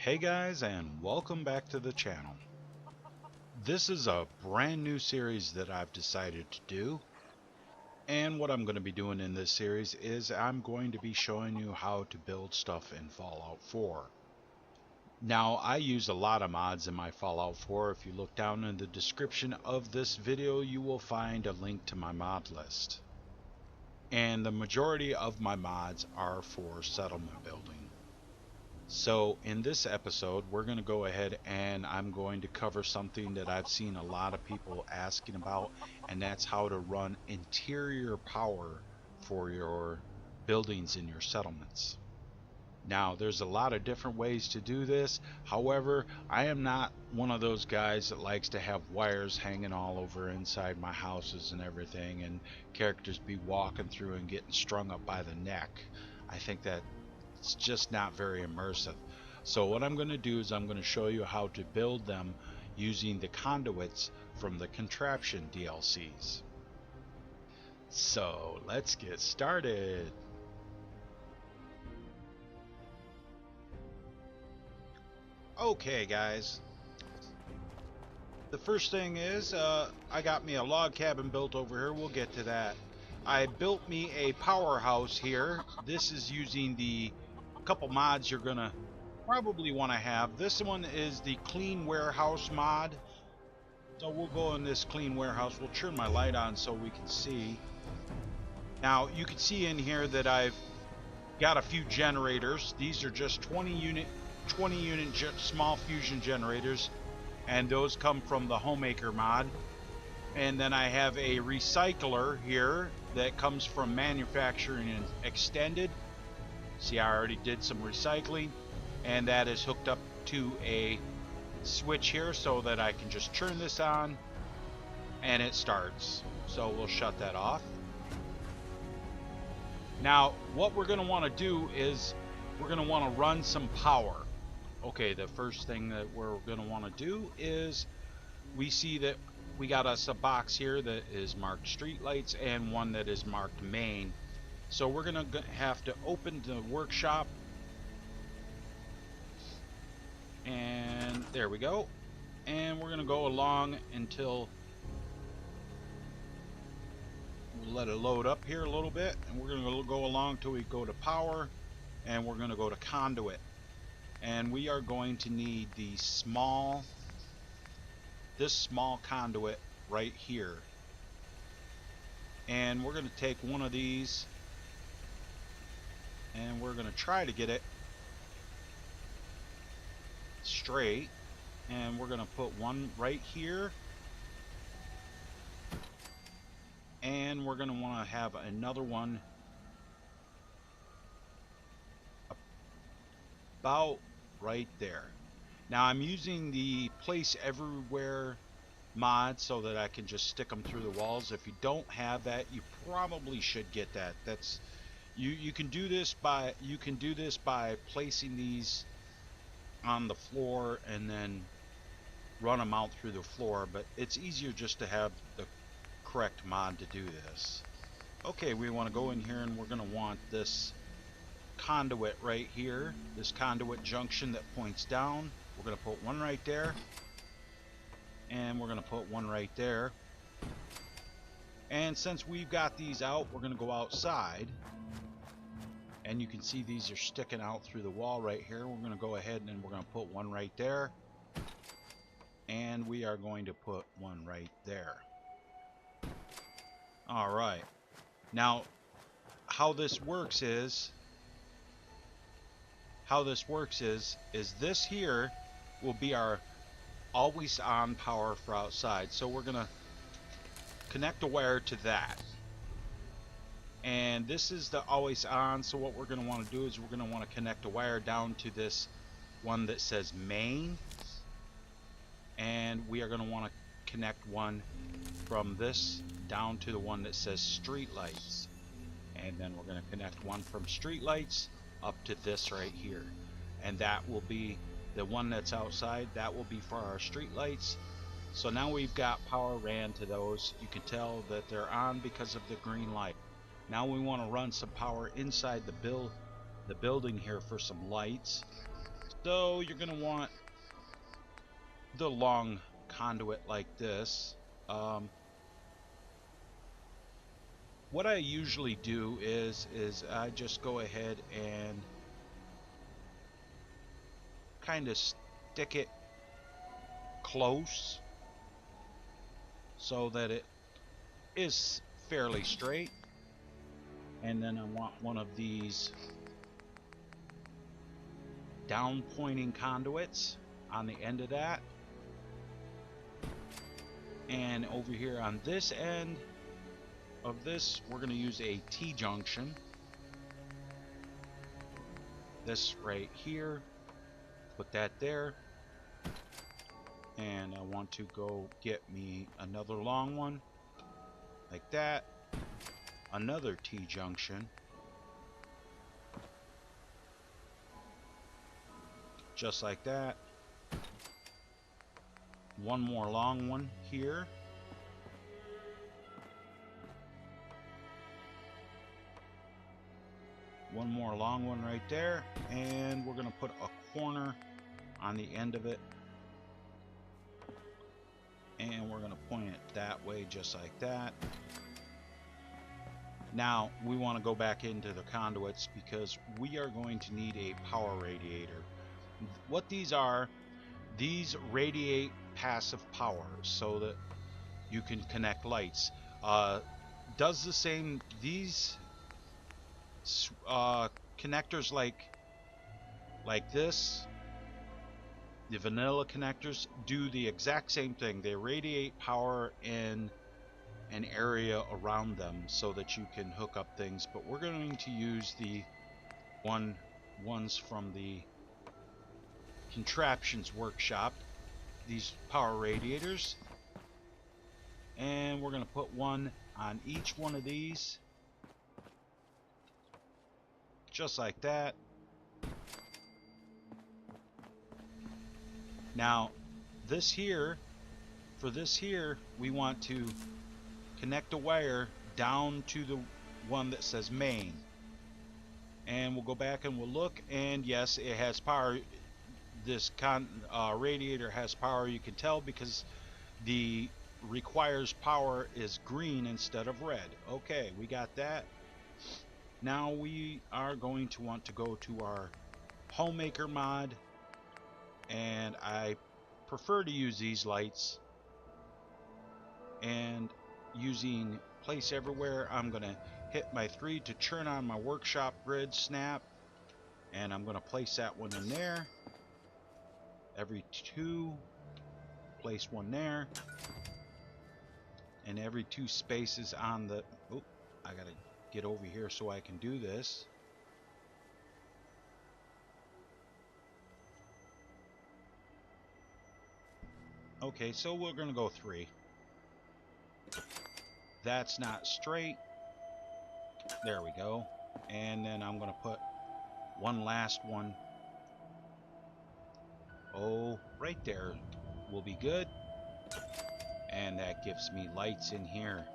Hey guys, and welcome back to the channel. This is a brand new series that I've decided to do, and what I'm going to be doing in this series is I'm going to be showing you how to build stuff in Fallout 4. Now, I use a lot of mods in my Fallout 4. If you look down in the description of this video, you will find a link to my mod list. And the majority of my mods are for settlement building. So in this episode, we're going to go ahead and I'm going to cover something that I've seen a lot of people asking about, and that's how to run interior power for your buildings in your settlements. Now, there's a lot of different ways to do this. However, I am not one of those guys that likes to have wires hanging all over inside my houses and everything, and characters be walking through and getting strung up by the neck. I think that it's just not very immersive. So what I'm going to do is I'm going to show you how to build them using the conduits from the contraption DLCs. So let's get started. Okay guys, the first thing is I got me a log cabin built over here. We'll get to that. I built me a powerhouse here. This is using the couple mods you're gonna probably want to have. This one is the clean warehouse mod, so we'll go in this clean warehouse. We'll turn my light on so we can see. Now you can see in here that I've got a few generators. These are just 20 unit small fusion generators, and those come from the homemaker mod. And then I have a recycler here that comes from manufacturing and extended. See, I already did some recycling, and that is hooked up to a switch here so that I can just turn this on and it starts. So we'll shut that off. Now what we're going to want to do is we're going to want to run some power. Okay, the first thing that we're going to want to do is we see that we got us a box here that is marked street lights and one that is marked main. So we're going to have to open the workshop, and there we go. And we're going to go along until we'll let it load up here a little bit, and we're going to go along till we go to power, and we're going to go to conduit. And we are going to need this small conduit right here, and we're going to take one of these and we're going to try to get it straight, and we're going to put one right here, and we're going to want to have another one about right there. Now I'm using the place everywhere mod so that I can just stick them through the walls. If you don't have that, you probably should get that. That's you can do this by placing these on the floor and then run them out through the floor, but it's easier just to have the correct mod to do this. Okay, we want to go in here and we're going to want this conduit right here, this conduit junction that points down. We're going to put one right there, and we're going to put one right there. And since we've got these out, we're going to go outside, and you can see these are sticking out through the wall right here. We're going to go ahead and we're going to put one right there, and we are going to put one right there. All right, now how this works is this here will be our always on power for outside. So we're gonna connect a wire to that, and this is the always on. So what we're gonna want to do is we're gonna want to connect a wire down to this one that says main, and we are gonna want to connect one from this down to the one that says street lights, and then we're going to connect one from street lights up to this right here, and that will be the one that's outside. That will be for our street lights. So now we've got power ran to those. You can tell that they're on because of the green light. Now we want to run some power inside the building here for some lights. So you're going to want the long conduit like this. What I usually do is I just go ahead and kind of stick it close so that it is fairly straight. And then I want one of these down pointing conduits on the end of that. And over here on this end of this, we're going to use a T-junction. This right here, put that there. And I want to go get me another long one like that. Another T-junction. Just like that. One more long one here. One more long one right there. And we're going to put a corner on the end of it. And we're going to point it that way, just like that. Now, we want to go back into the conduits because we are going to need a power radiator. What these are, these radiate passive power so that you can connect lights. Does the same, these connectors like this, the vanilla connectors, do the exact same thing. They radiate power in an area around them so that you can hook up things, but we're going to use the ones from the contraptions workshop, these power radiators, and we're going to put one on each one of these, just like that. Now this here, for this here, we want to connect a wire down to the one that says main, and we'll go back and we'll look, and yes, it has power. This radiator has power. You can tell because the requires power is green instead of red. Okay, we got that. Now we are going to want to go to our homemaker mod, and I prefer to use these lights. And using place everywhere, I'm gonna hit my 3 to turn on my workshop grid snap, and I'm gonna place that one in there. Every 2, place one there, and every 2 spaces on the, oh, I gotta get over here so I can do this. Okay, so we're gonna go 3. That's not straight. There we go. And then I'm gonna put one last one. Oh, right there will be good. And that gives me lights in here.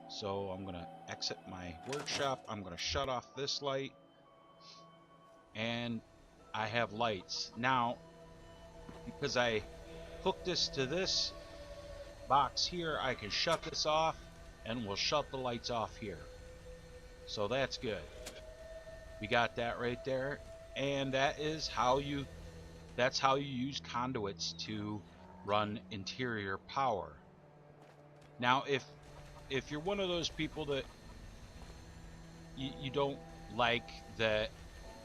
So I'm gonna exit my workshop. I'm gonna shut off this light, and I have lights now because I hooked this to this box here. I can shut this off, and we'll shut the lights off here. So that's good. We got that right there, and that's how you use conduits to run interior power. Now, if you're one of those people that you don't like that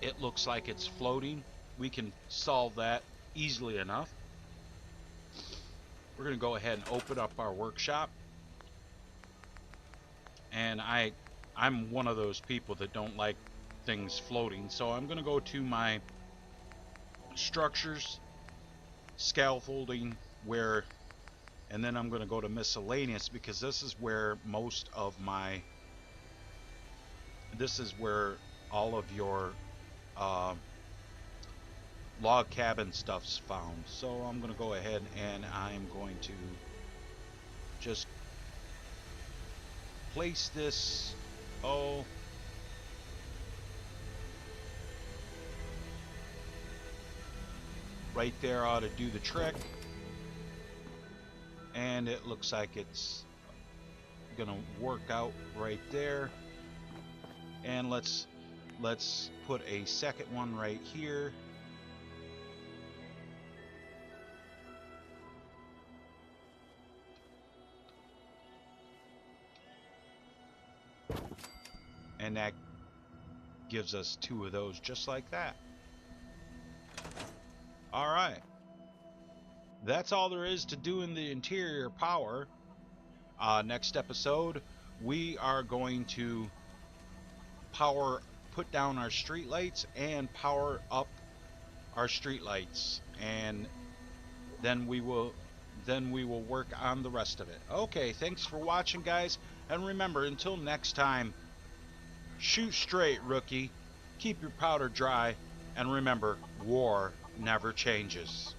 it looks like it's floating, we can solve that easily enough. We're going to go ahead and open up our workshop, and I'm one of those people that don't like things floating, so I'm going to go to my structures, scaffolding, and then I'm going to go to miscellaneous, because this is where all of your log cabin stuff's found. So I'm going to go ahead and I'm going to just place this. Oh, Right there ought to do the trick. And it looks like it's gonna work out right there. And let's put a second one right here. And that gives us 2 of those just like that. Alright. That's all there is to doing the interior power. Next episode, we are going to put down our street lights and power up our street lights, and then we will work on the rest of it. Okay, thanks for watching, guys, and remember, until next time, shoot straight, rookie, keep your powder dry, and remember, war never changes.